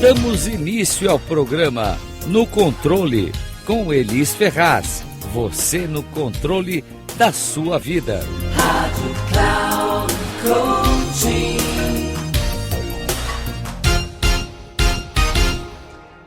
Damos início ao programa No Controle, com Elis Ferraz. Você no controle da sua vida. Rádio Cloud Coaching.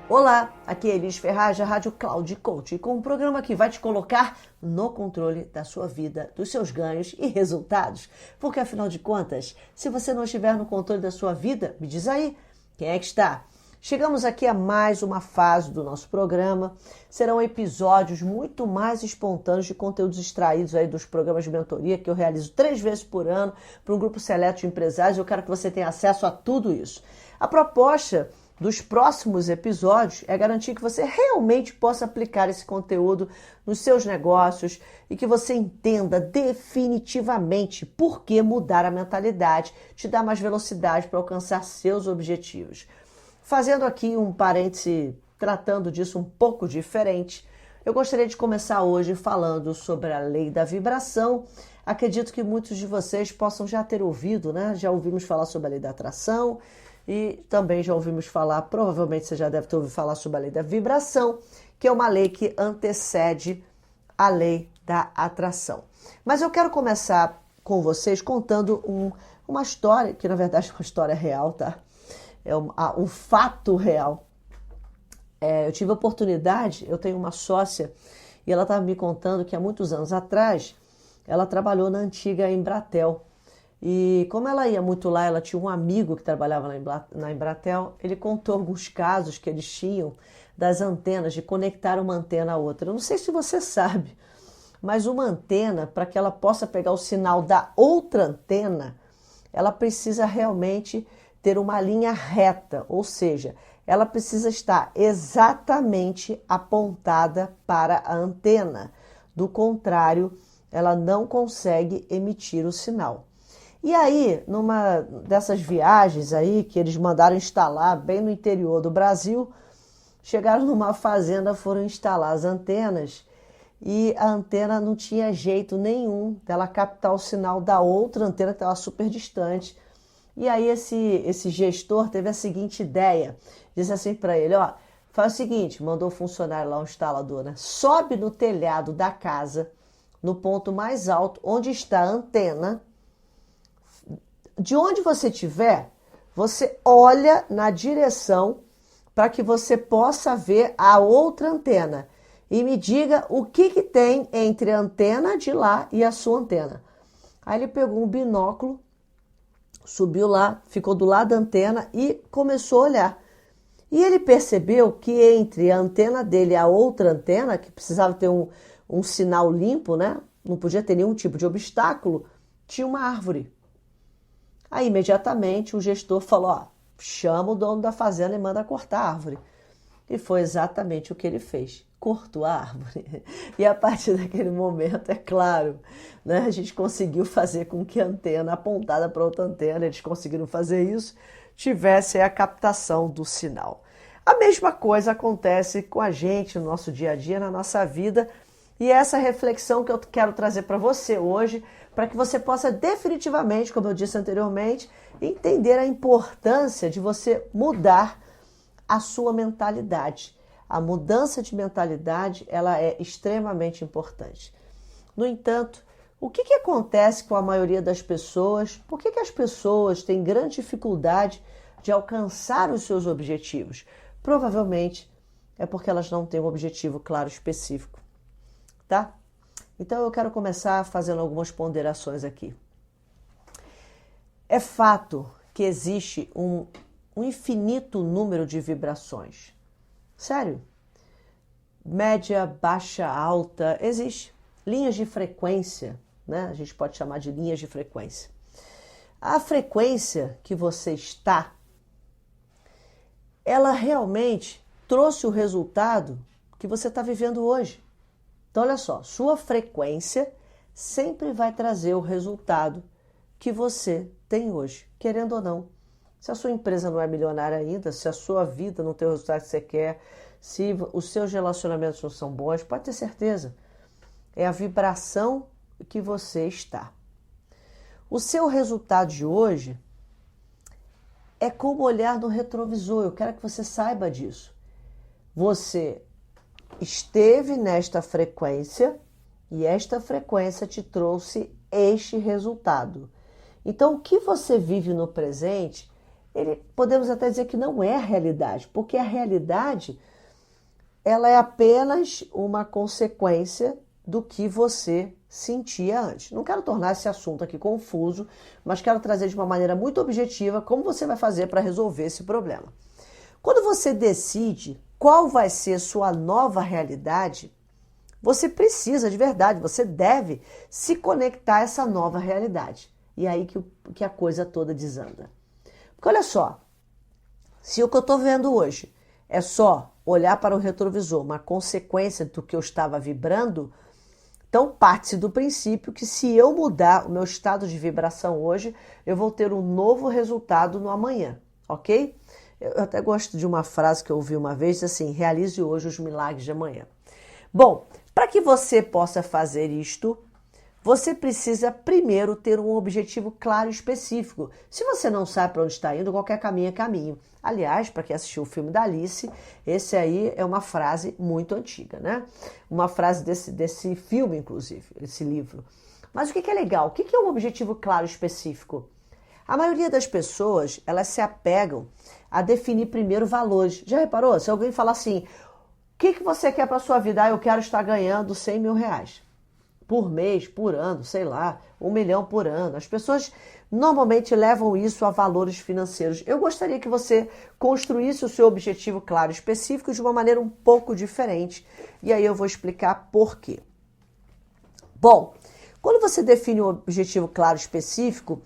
Olá, aqui é Elis Ferraz, da Rádio Cloud Coaching, com um programa que vai te colocar no controle da sua vida, dos seus ganhos e resultados. Porque, afinal de contas, se você não estiver no controle da sua vida, me diz aí, quem é que está? Chegamos aqui a mais uma fase do nosso programa. Serão episódios muito mais espontâneos de conteúdos extraídos aí dos programas de mentoria que eu realizo 3 vezes por ano para um grupo seleto de empresários. Eu quero que você tenha acesso a tudo isso. A proposta dos próximos episódios é garantir que você realmente possa aplicar esse conteúdo nos seus negócios e que você entenda definitivamente por que mudar a mentalidade te dá mais velocidade para alcançar seus objetivos. Fazendo aqui um parêntese, tratando disso um pouco diferente, eu gostaria de começar hoje falando sobre a lei da vibração. Acredito que muitos de vocês possam já ter ouvido, né? Já ouvimos falar sobre a lei da atração e também já ouvimos falar, provavelmente você já deve ter ouvido falar sobre a lei da vibração, que é uma lei que antecede a lei da atração. Mas eu quero começar com vocês contando uma história, que na verdade é uma história real, tá? É um fato real. Eu tive a oportunidade, eu tenho uma sócia e ela estava me contando que há muitos anos atrás ela trabalhou na antiga Embratel. E como ela ia muito lá, ela tinha um amigo que trabalhava na Embratel, ele contou alguns casos que eles tinham das antenas, de conectar uma antena a outra. Eu não sei se você sabe, mas uma antena, para que ela possa pegar o sinal da outra antena, ela precisa realmente ter uma linha reta, ou seja, ela precisa estar exatamente apontada para a antena. Do contrário, ela não consegue emitir o sinal. E aí, numa dessas viagens aí que eles mandaram instalar bem no interior do Brasil, chegaram numa fazenda, foram instalar as antenas e a antena não tinha jeito nenhum dela captar o sinal da outra antena que estava super distante. E aí esse gestor teve a seguinte ideia, disse assim para ele, ó, faz o seguinte, mandou o funcionário lá, um instalador, né? Sobe no telhado da casa, no ponto mais alto, onde está a antena. De onde você estiver, você olha na direção para que você possa ver a outra antena. E me diga o que tem entre a antena de lá e a sua antena. Aí ele pegou um binóculo, subiu lá, ficou do lado da antena e começou a olhar. E ele percebeu que entre a antena dele e a outra antena, que precisava ter um sinal limpo, né? Não podia ter nenhum tipo de obstáculo, tinha uma árvore. Aí, imediatamente, o gestor falou, ó, chama o dono da fazenda e manda cortar a árvore. E foi exatamente o que ele fez. Cortou a árvore. E a partir daquele momento, é claro, né, a gente conseguiu fazer com que a antena apontada para outra antena, eles conseguiram fazer isso, tivesse a captação do sinal. A mesma coisa acontece com a gente no nosso dia a dia, na nossa vida, e essa reflexão que eu quero trazer para você hoje, para que você possa definitivamente, como eu disse anteriormente, entender a importância de você mudar a sua mentalidade. A mudança de mentalidade, ela é extremamente importante. No entanto, o que acontece com a maioria das pessoas? Por que as pessoas têm grande dificuldade de alcançar os seus objetivos? Provavelmente é porque elas não têm um objetivo claro específico, tá? Então eu quero começar fazendo algumas ponderações aqui. É fato que existe um infinito número de vibrações. Sério. Média, baixa, alta, existe. Linhas de frequência, né? A gente pode chamar de linhas de frequência. A frequência que você está, ela realmente trouxe o resultado que você está vivendo hoje. Então, olha só, sua frequência sempre vai trazer o resultado que você tem hoje, querendo ou não. Se a sua empresa não é milionária ainda, se a sua vida não tem o resultado que você quer, se os seus relacionamentos não são bons, pode ter certeza. É a vibração que você está. O seu resultado de hoje é como olhar no retrovisor. Eu quero que você saiba disso. Você esteve nesta frequência e esta frequência te trouxe este resultado. Então, o que você vive no presente, podemos até dizer que não é a realidade, porque a realidade ela é apenas uma consequência do que você sentia antes. Não quero tornar esse assunto aqui confuso, mas quero trazer de uma maneira muito objetiva como você vai fazer para resolver esse problema. Quando você decide qual vai ser sua nova realidade, você precisa de verdade, você deve se conectar a essa nova realidade. E aí que a coisa toda desanda. Porque olha só, se o que eu estou vendo hoje é só olhar para o retrovisor, uma consequência do que eu estava vibrando, então parte-se do princípio que se eu mudar o meu estado de vibração hoje, eu vou ter um novo resultado no amanhã, ok? Eu até gosto de uma frase que eu ouvi uma vez, assim, realize hoje os milagres de amanhã. Bom, para que você possa fazer isto, você precisa primeiro ter um objetivo claro e específico. Se você não sabe para onde está indo, qualquer caminho é caminho. Aliás, para quem assistiu o filme da Alice, esse aí é uma frase muito antiga, né? Uma frase desse filme, inclusive, esse livro. Mas o que é legal? O que é um objetivo claro e específico? A maioria das pessoas, elas se apegam a definir primeiro valores. Já reparou? Se alguém falar assim, o que você quer para a sua vida? Eu quero estar ganhando 100 mil reais. Por mês, por ano, sei lá, 1 milhão por ano. As pessoas normalmente levam isso a valores financeiros. Eu gostaria que você construísse o seu objetivo claro e específico de uma maneira um pouco diferente. E aí eu vou explicar por quê. Bom, quando você define um objetivo claro e específico,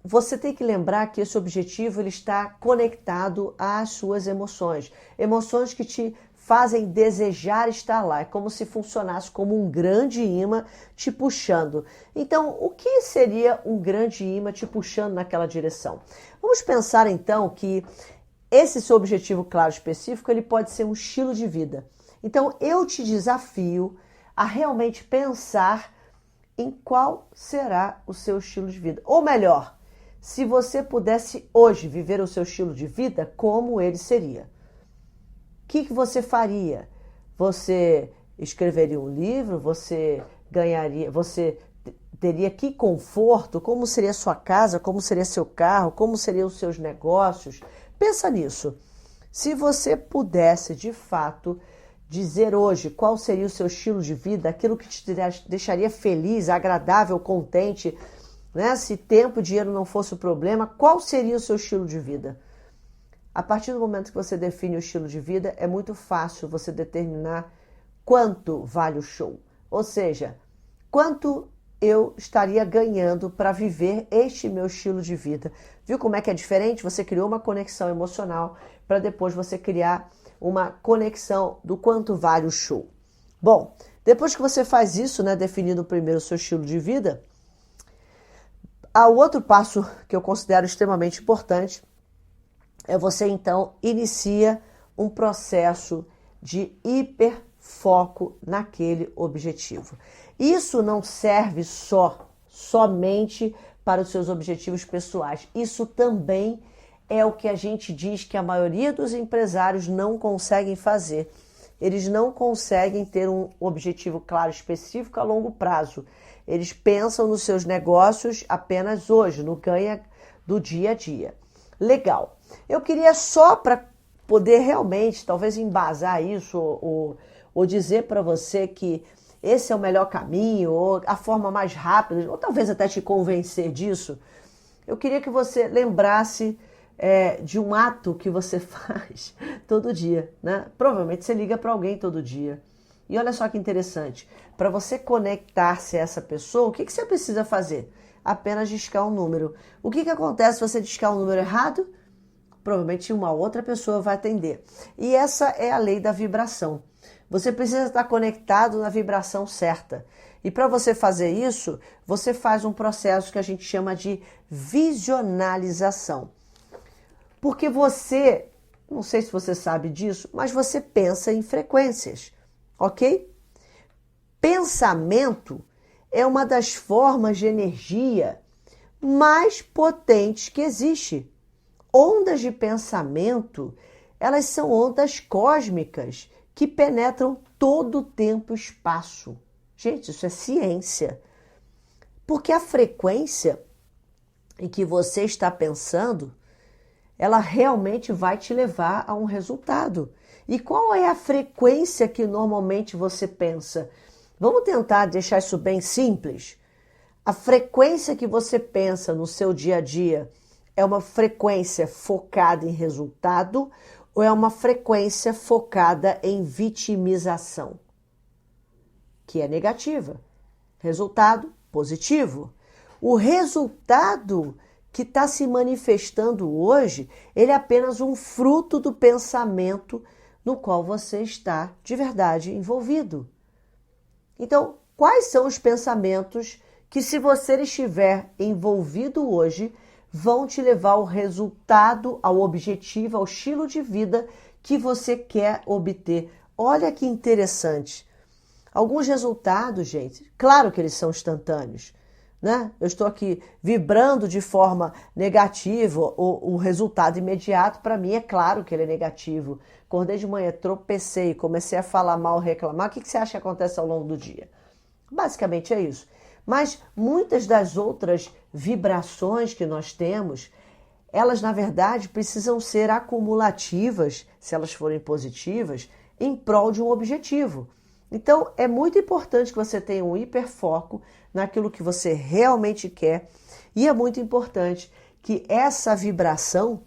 você tem que lembrar que esse objetivo ele está conectado às suas emoções. Emoções que te fazem desejar estar lá. É como se funcionasse como um grande imã te puxando. Então, o que seria um grande imã te puxando naquela direção? Vamos pensar então que esse seu objetivo claro e específico, ele pode ser um estilo de vida. Então, eu te desafio a realmente pensar em qual será o seu estilo de vida. Ou melhor, se você pudesse hoje viver o seu estilo de vida, como ele seria? O que você faria? Você escreveria um livro? Você teria que conforto? Como seria a sua casa? Como seria seu carro? Como seriam os seus negócios? Pensa nisso. Se você pudesse, de fato, dizer hoje qual seria o seu estilo de vida, aquilo que te deixaria feliz, agradável, contente, né? Se tempo e dinheiro não fosse o problema, qual seria o seu estilo de vida? A partir do momento que você define o estilo de vida, é muito fácil você determinar quanto vale o show. Ou seja, quanto eu estaria ganhando para viver este meu estilo de vida. Viu como é que é diferente? Você criou uma conexão emocional para depois você criar uma conexão do quanto vale o show. Bom, depois que você faz isso, né, definindo primeiro o seu estilo de vida, há o outro passo que eu considero extremamente importante, é você então inicia um processo de hiperfoco naquele objetivo. Isso não serve somente para os seus objetivos pessoais. Isso também é o que a gente diz que a maioria dos empresários não conseguem fazer. Eles não conseguem ter um objetivo claro, específico a longo prazo. Eles pensam nos seus negócios apenas hoje, no ganha do dia a dia. Legal. Eu queria só para poder realmente, talvez embasar isso ou dizer para você que esse é o melhor caminho, ou a forma mais rápida, ou talvez até te convencer disso, eu queria que você lembrasse de um ato que você faz todo dia, né? Provavelmente você liga para alguém todo dia. E olha só que interessante, para você conectar-se a essa pessoa, o que você precisa fazer? Apenas discar um número. O que acontece se você discar um número errado? Provavelmente uma outra pessoa vai atender. E essa é a lei da vibração. Você precisa estar conectado na vibração certa. E para você fazer isso, você faz um processo que a gente chama de visionalização. Porque você, não sei se você sabe disso, mas você pensa em frequências, ok? Pensamento é uma das formas de energia mais potentes que existe. Ondas de pensamento, elas são ondas cósmicas que penetram todo o tempo e espaço. Gente, isso é ciência. Porque a frequência em que você está pensando, ela realmente vai te levar a um resultado. E qual é a frequência que normalmente você pensa? Vamos tentar deixar isso bem simples. A frequência que você pensa no seu dia a dia é uma frequência focada em resultado ou é uma frequência focada em vitimização? Que é negativa. Resultado positivo. O resultado que está se manifestando hoje, ele é apenas um fruto do pensamento no qual você está de verdade envolvido. Então, quais são os pensamentos que, se você estiver envolvido hoje, vão te levar ao resultado, ao objetivo, ao estilo de vida que você quer obter? Olha que interessante. Alguns resultados, gente, claro que eles são instantâneos, né? Eu estou aqui vibrando de forma negativa, o resultado imediato, para mim, é claro que ele é negativo. Acordei de manhã, tropecei, comecei a falar mal, reclamar. O que você acha que acontece ao longo do dia? Basicamente é isso. Mas muitas das outras vibrações que nós temos, elas, na verdade, precisam ser acumulativas, se elas forem positivas, em prol de um objetivo. Então, é muito importante que você tenha um hiperfoco naquilo que você realmente quer e é muito importante que essa vibração,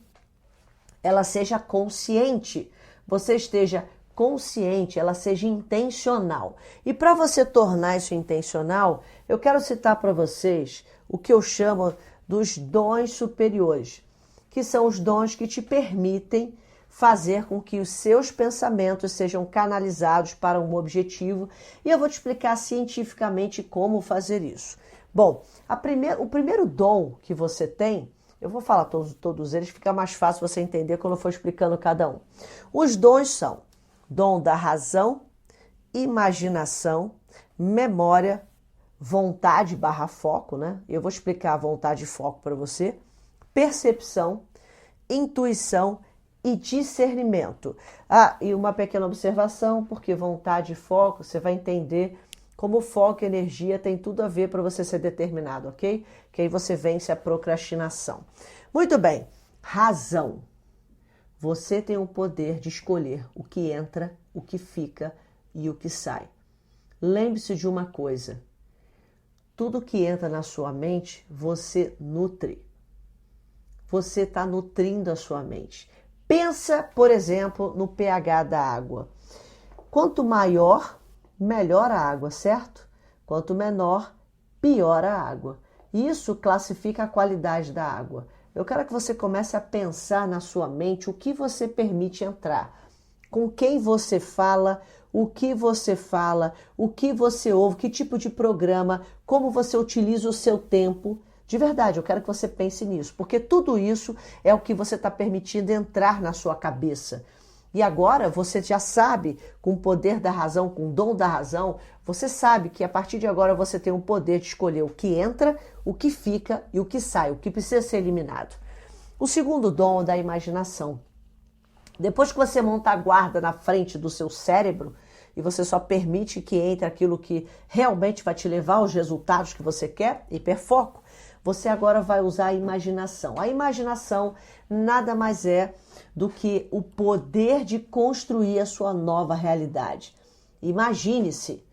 ela seja consciente, você esteja consciente, ela seja intencional. E para você tornar isso intencional, eu quero citar para vocês o que eu chamo dos dons superiores, que são os dons que te permitem fazer com que os seus pensamentos sejam canalizados para um objetivo. E eu vou te explicar cientificamente como fazer isso. Bom, o primeiro dom que você tem, eu vou falar todos eles, fica mais fácil você entender quando eu for explicando cada um. Os dons são dom da razão, imaginação, memória, vontade / foco, né? Eu vou explicar a vontade e foco para você, percepção, intuição e discernimento. E uma pequena observação, porque vontade e foco, você vai entender como foco e energia tem tudo a ver para você ser determinado, ok? Que aí você vence a procrastinação. Muito bem, razão. Você tem o poder de escolher o que entra, o que fica e o que sai. Lembre-se de uma coisa, tudo que entra na sua mente, você nutre. Você está nutrindo a sua mente. Pensa, por exemplo, no pH da água. Quanto maior, melhor a água, certo? Quanto menor, pior a água. Isso classifica a qualidade da água. Eu quero que você comece a pensar na sua mente o que você permite entrar, com quem você fala, o que você fala, o que você ouve, que tipo de programa, como você utiliza o seu tempo. De verdade, eu quero que você pense nisso, porque tudo isso é o que você está permitindo entrar na sua cabeça. E agora você já sabe, com o poder da razão, com o dom da razão, você sabe que a partir de agora você tem o poder de escolher o que entra, o que fica e o que sai, o que precisa ser eliminado. O segundo dom é da imaginação. Depois que você monta a guarda na frente do seu cérebro e você só permite que entre aquilo que realmente vai te levar aos resultados que você quer, hiperfoco, você agora vai usar a imaginação. A imaginação nada mais é do que o poder de construir a sua nova realidade. Imagine-se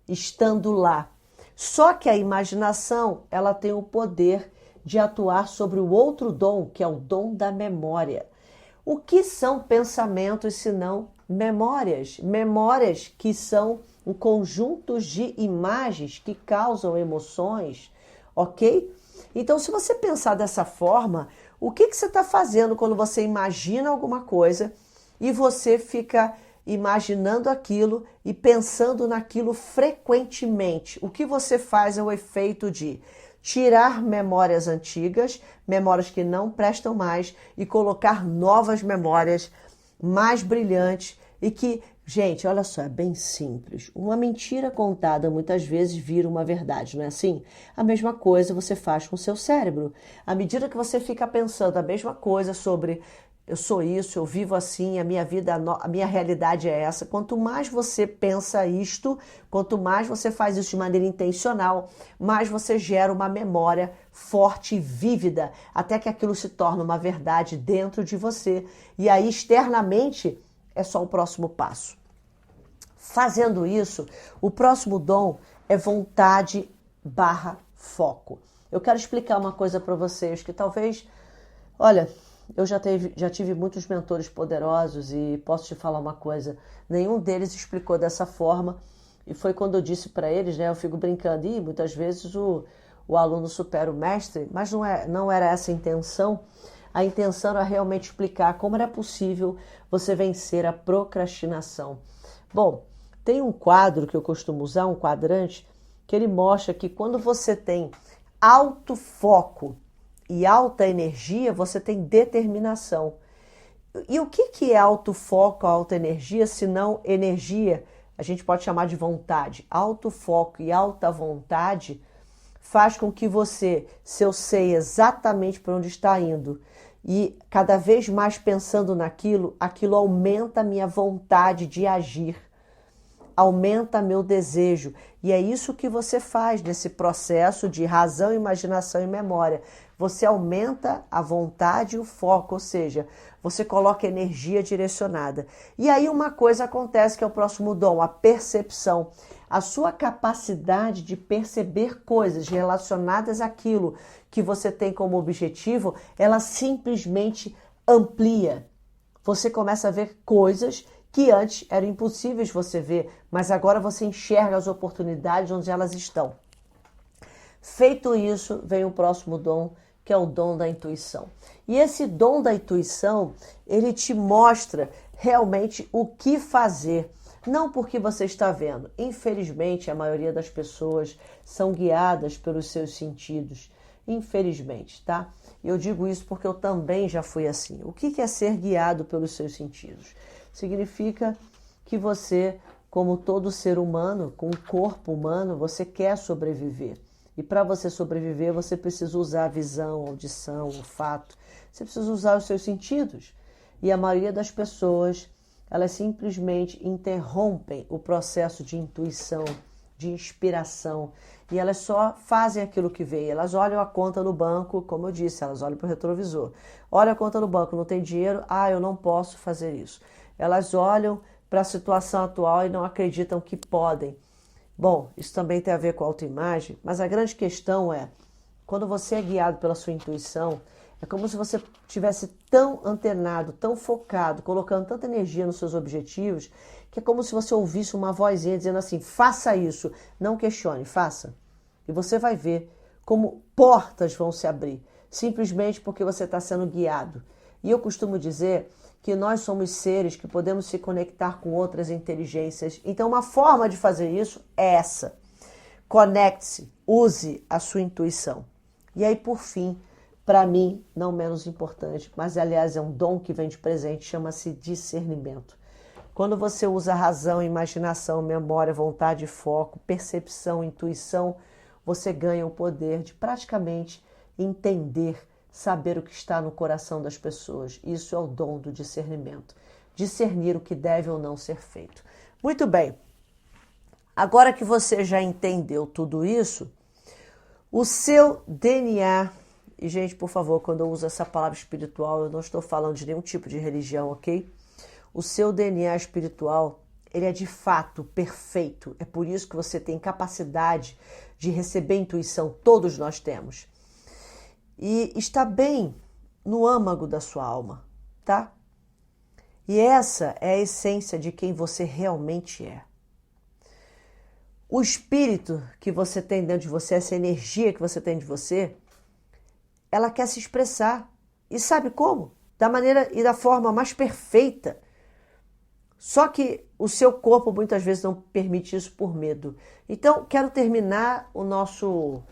estando lá. Só que a imaginação, ela tem o poder de atuar sobre o outro dom, que é o dom da memória. O que são pensamentos senão memórias? Memórias que são um conjunto de imagens que causam emoções, ok? Então, se você pensar dessa forma, o que você está fazendo quando você imagina alguma coisa e você fica imaginando aquilo e pensando naquilo frequentemente? O que você faz é o efeito de tirar memórias antigas, memórias que não prestam mais, e colocar novas memórias mais brilhantes e que Gente, olha só, é bem simples. Uma mentira contada muitas vezes vira uma verdade, não é assim? A mesma coisa você faz com o seu cérebro. À medida que você fica pensando a mesma coisa sobre eu sou isso, eu vivo assim, a minha vida, a minha realidade é essa. Quanto mais você pensa isto, quanto mais você faz isso de maneira intencional, mais você gera uma memória forte e vívida, até que aquilo se torna uma verdade dentro de você. E aí, externamente, é só o próximo passo. Fazendo isso, o próximo dom é vontade/foco. Eu quero explicar uma coisa para vocês que talvez, olha, eu já tive muitos mentores poderosos e posso te falar uma coisa, nenhum deles explicou dessa forma e foi quando eu disse para eles, né, eu fico brincando, e muitas vezes o aluno supera o mestre, mas não era essa a intenção. A intenção era realmente explicar como era possível você vencer a procrastinação. Bom, tem um quadro que eu costumo usar, um quadrante, que ele mostra que quando você tem alto foco e alta energia, você tem determinação. E o que é alto foco, alta energia, se não energia? A gente pode chamar de vontade. Alto foco e alta vontade faz com que se eu sei exatamente para onde está indo e cada vez mais pensando naquilo, aquilo aumenta a minha vontade de agir, aumenta meu desejo. E é isso que você faz nesse processo de razão, imaginação e memória. Você aumenta a vontade e o foco, ou seja, você coloca energia direcionada. E aí uma coisa acontece que é o próximo dom, a percepção. A sua capacidade de perceber coisas relacionadas àquilo que você tem como objetivo, ela simplesmente amplia. Você começa a ver coisas que antes eram impossíveis você ver, mas agora você enxerga as oportunidades onde elas estão. Feito isso, vem o próximo dom, que é o dom da intuição. E esse dom da intuição, ele te mostra realmente o que fazer, não porque você está vendo. Infelizmente, a maioria das pessoas são guiadas pelos seus sentidos. Infelizmente, tá? Eu digo isso porque eu também já fui assim. O que é ser guiado pelos seus sentidos? Significa que você, como todo ser humano, com um corpo humano, você quer sobreviver. E para você sobreviver, você precisa usar a visão, a audição, o olfato. Você precisa usar os seus sentidos. E a maioria das pessoas, elas simplesmente interrompem o processo de intuição, de inspiração. E elas só fazem aquilo que vê. Elas olham a conta no banco, como eu disse, elas olham para o retrovisor. Olha a conta no banco, não tem dinheiro? Ah, eu não posso fazer isso. Elas olham para a situação atual e não acreditam que podem. Bom, isso também tem a ver com autoimagem, mas a grande questão é, quando você é guiado pela sua intuição, é como se você estivesse tão antenado, tão focado, colocando tanta energia nos seus objetivos, que é como se você ouvisse uma vozinha dizendo assim, faça isso, não questione, faça. E você vai ver como portas vão se abrir, simplesmente porque você está sendo guiado. E eu costumo dizer que nós somos seres que podemos se conectar com outras inteligências. Então, uma forma de fazer isso é essa. Conecte-se, use a sua intuição. E aí, por fim, para mim, não menos importante, mas aliás é um dom que vem de presente, chama-se discernimento. Quando você usa razão, imaginação, memória, vontade, foco, percepção, intuição, você ganha o poder de praticamente entender, saber o que está no coração das pessoas. Isso é o dom do discernimento. Discernir o que deve ou não ser feito. Muito bem. Agora que você já entendeu tudo isso, o seu DNA... E, gente, por favor, quando eu uso essa palavra espiritual, eu não estou falando de nenhum tipo de religião, ok? O seu DNA espiritual, ele é de fato perfeito. É por isso que você tem capacidade de receber intuição. Todos nós temos. E está bem no âmago da sua alma, tá? E essa é a essência de quem você realmente é. O espírito que você tem dentro de você, essa energia que você tem de você, ela quer se expressar. E sabe como? Da maneira e da forma mais perfeita. Só que o seu corpo muitas vezes não permite isso por medo. Então, quero terminar o nosso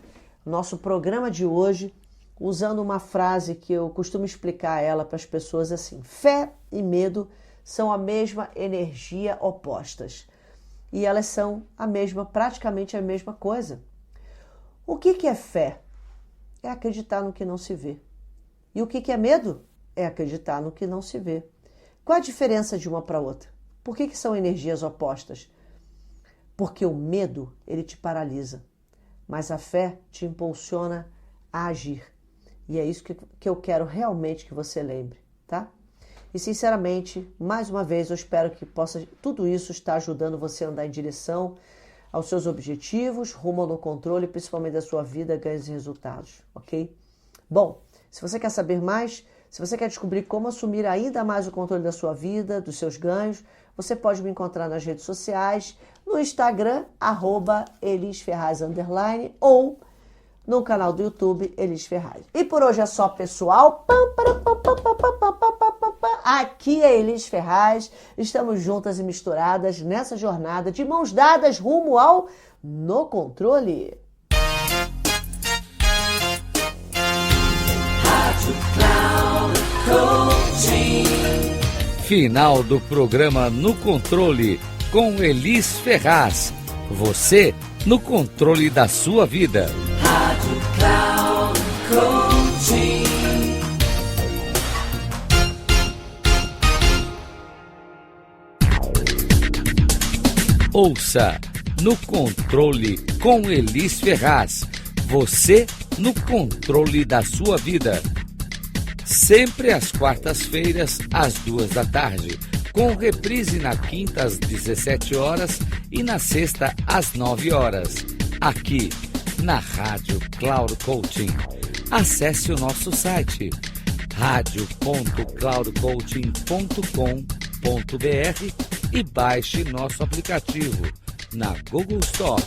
programa de hoje usando uma frase que eu costumo explicar ela para as pessoas assim. Fé e medo são a mesma energia opostas. E elas são praticamente a mesma coisa. O que é fé? É acreditar no que não se vê. E o que é medo? É acreditar no que não se vê. Qual a diferença de uma para outra? Por que são energias opostas? Porque o medo, ele te paralisa, mas a fé te impulsiona a agir. E é isso que eu quero realmente que você lembre, tá? E sinceramente, mais uma vez, eu espero que tudo isso estar ajudando você a andar em direção aos seus objetivos, rumo ao controle, principalmente da sua vida, ganhos e resultados, ok? Bom, se você quer saber mais, se você quer descobrir como assumir ainda mais o controle da sua vida, dos seus ganhos, você pode me encontrar nas redes sociais, no Instagram, @ElisFerraz_, ou no canal do YouTube, Elis Ferraz. E por hoje é só, pessoal. Aqui é Elis Ferraz. Estamos juntas e misturadas nessa jornada de mãos dadas rumo ao No Controle. Final do programa No Controle com Elis Ferraz. Você no controle da sua vida. Rádio Cloud Coaching. Ouça No Controle com Elis Ferraz. Você no controle da sua vida. Sempre às quartas-feiras, às 14h, com reprise na quinta às 17 horas e na sexta às 9 horas, aqui na Rádio Cloud Coaching. Acesse o nosso site radio.cloudcoaching.com.br e baixe nosso aplicativo na Google Store.